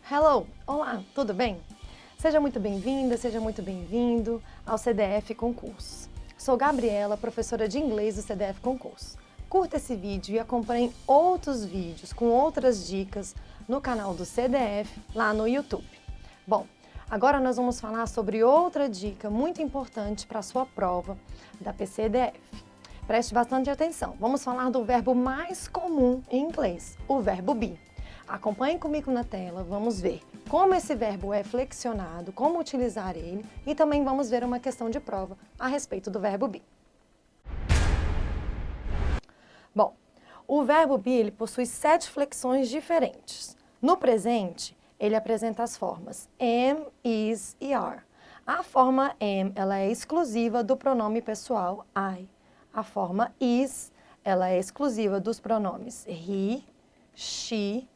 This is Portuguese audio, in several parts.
Hello! Olá, tudo bem? Seja muito bem-vinda, seja muito bem-vindo ao CDF Concursos. Sou Gabriela, professora de inglês do CDF Concursos. Curta esse vídeo e acompanhe outros vídeos com outras dicas no canal do CDF lá no YouTube. Bom, agora nós vamos falar sobre outra dica muito importante para a sua prova da PCDF. Preste bastante atenção. Vamos falar do verbo mais comum em inglês, o verbo be. Acompanhe comigo na tela, vamos ver como esse verbo é flexionado, como utilizar ele e também vamos ver uma questão de prova a respeito do verbo be. Bom, o verbo be ele possui 7 flexões diferentes. No presente, ele apresenta as formas am, is e are. A forma am ela é exclusiva do pronome pessoal I. A forma is ela é exclusiva dos pronomes he, she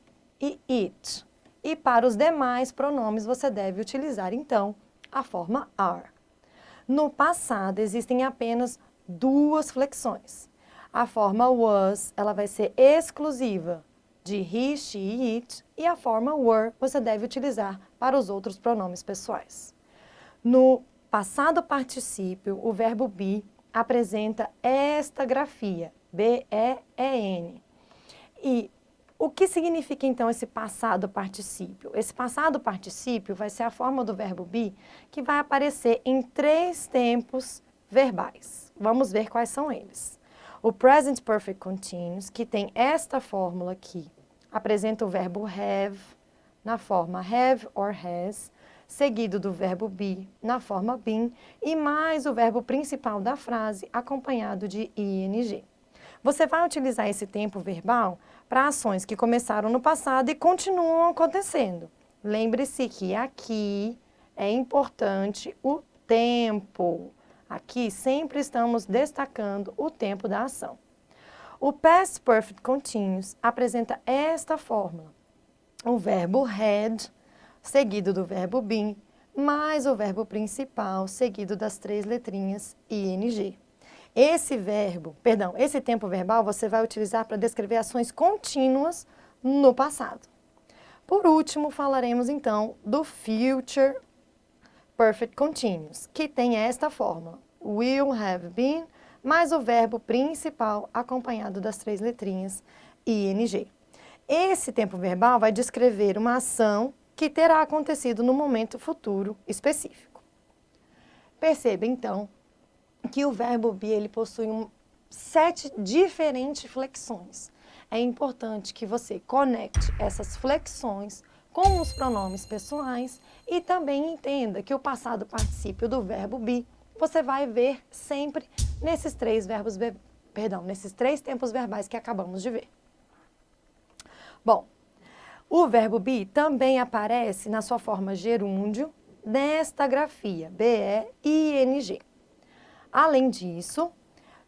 e it. E para os demais pronomes você deve utilizar, então, a forma are. No passado, existem apenas 2 flexões. A forma was, ela vai ser exclusiva de he, she e it, e a forma were você deve utilizar para os outros pronomes pessoais. No passado particípio, o verbo be apresenta esta grafia, B-E-E-N. E o que significa, então, esse passado particípio? Esse passado particípio vai ser a forma do verbo be que vai aparecer em 3 tempos verbais. Vamos ver quais são eles. O present perfect continuous, que tem esta fórmula aqui, apresenta o verbo have na forma have or has, seguido do verbo be na forma been e mais o verbo principal da frase acompanhado de ing. Você vai utilizar esse tempo verbal para ações que começaram no passado e continuam acontecendo. Lembre-se que aqui é importante o tempo. Aqui sempre estamos destacando o tempo da ação. O Past Perfect Continuous apresenta esta fórmula. O verbo had, seguido do verbo been, mais o verbo principal, seguido das 3 letrinhas ing. Esse tempo verbal você vai utilizar para descrever ações contínuas no passado. Por último, falaremos então do Future Perfect Continuous, que tem esta fórmula. Will have been, mais o verbo principal acompanhado das 3 letrinhas ing. Esse tempo verbal vai descrever uma ação que terá acontecido no momento futuro específico. Perceba então que o verbo be ele possui 7 diferentes flexões. É importante que você conecte essas flexões com os pronomes pessoais e também entenda que o passado particípio do verbo be você vai ver sempre nesses 3 tempos verbais que acabamos de ver. Bom, o verbo be também aparece na sua forma gerúndio nesta grafia, B-E-I-N-G. Além disso,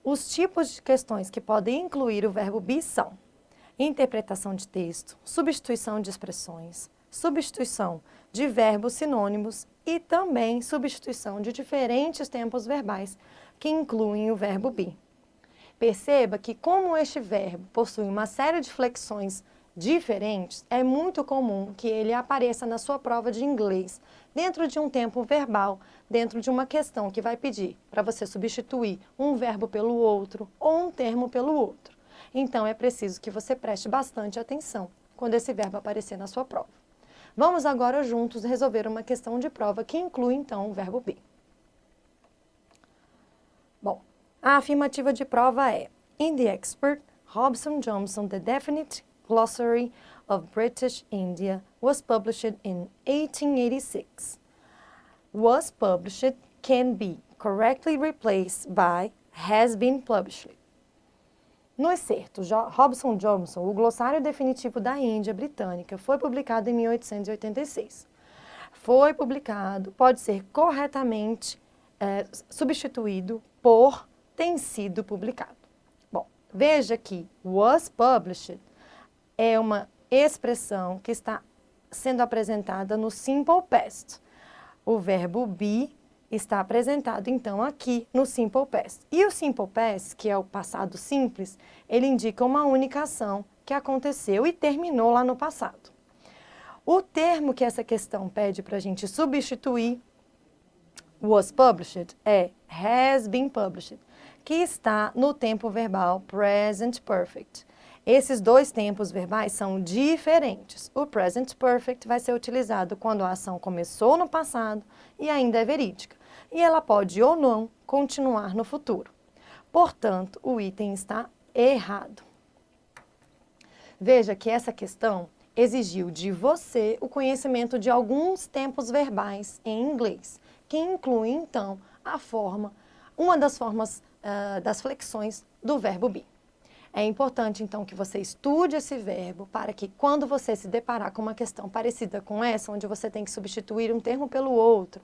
os tipos de questões que podem incluir o verbo be são interpretação de texto, substituição de expressões, substituição de verbos sinônimos e também substituição de diferentes tempos verbais que incluem o verbo be. Perceba que como este verbo possui uma série de flexões diferentes, é muito comum que ele apareça na sua prova de inglês, dentro de um tempo verbal, dentro de uma questão que vai pedir para você substituir um verbo pelo outro ou um termo pelo outro. Então, é preciso que você preste bastante atenção quando esse verbo aparecer na sua prova. Vamos agora juntos resolver uma questão de prova que inclui, então, o verbo be. Bom, a afirmativa de prova é: In the expert, Robson Johnson, the definite Glossary of British India was published in 1886. Was published can be correctly replaced by has been published. No excerto, Robson Johnson, o glossário definitivo da Índia Britânica, foi publicado em 1886. Foi publicado, pode ser corretamente substituído por tem sido publicado. Bom, veja que was published é uma expressão que está sendo apresentada no Simple Past. O verbo be está apresentado, então, aqui no Simple Past. E o Simple Past, que é o passado simples, ele indica uma única ação que aconteceu e terminou lá no passado. O termo que essa questão pede para a gente substituir was published é has been published, que está no tempo verbal present perfect. Esses dois tempos verbais são diferentes. O present perfect vai ser utilizado quando a ação começou no passado e ainda é verídica, e ela pode ou não continuar no futuro. Portanto, o item está errado. Veja que essa questão exigiu de você o conhecimento de alguns tempos verbais em inglês, que inclui, então, uma das formas das flexões do verbo be. É importante, então, que você estude esse verbo para que, quando você se deparar com uma questão parecida com essa, onde você tem que substituir um termo pelo outro,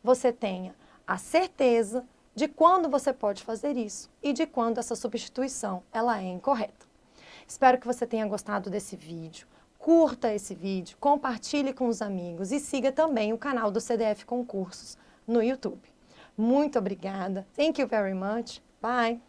você tenha a certeza de quando você pode fazer isso e de quando essa substituição ela é incorreta. Espero que você tenha gostado desse vídeo. Curta esse vídeo, compartilhe com os amigos e siga também o canal do CDF Concursos no YouTube. Muito obrigada. Thank you very much. Bye.